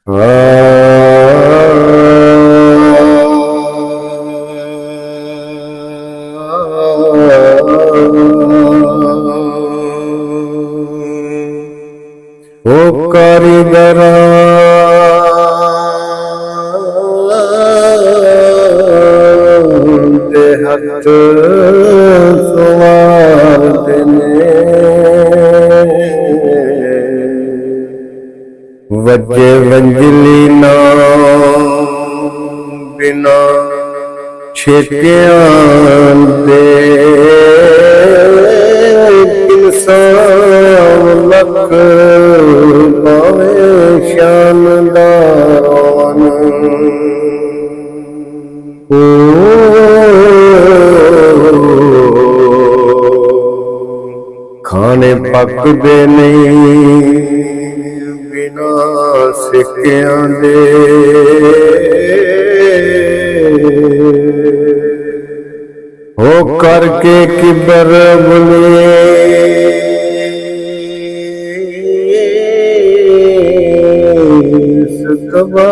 ਓ ਕਾਰੀਗਰਾਂ ਦੇ ਹੱਥ ਸੁਆਦ ਨੇ, ਵੱਜੇ ਵੰਜਲੀ ਨਾ ਬਿਨਾ ਛੇਕਿਆਂ ਦੇ, ਕਿਨਸਾਨ ਲੱਖ ਪਾਵੇ ਸ਼ਾਨਦਾਰ ਖਾਣੇ ਪੱਕਦੇ ਨਹੀਂ ਬਿਨਾ ਸਿੱਕਿਆਂ ਦੇ, ਹੋ ਕਰਕੇ ਕਿਬਰ ਬੁਲੇ ਸਤਵਾ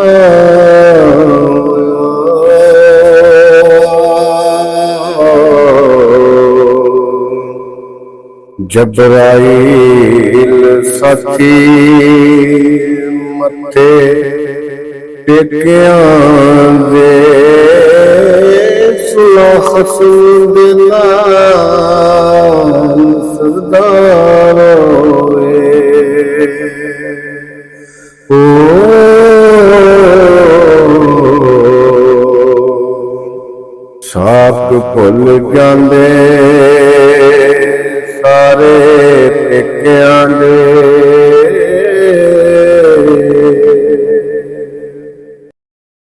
ਜਬਰਾਈਲ ਸਾਥੀ ਮੱਥੇ ਟੇਕਿਆਂ ਦੇ, ਸੁਣੋ ਖਸੂਦ ਨਾਲ ਸਰਦਾਰ ਹੋਏ। ਸਾਕ ਭੁੱਲ ਜਾਂਦੇ ਸਾਰੇ ਪੇਕਿਆਂ ਦੇ,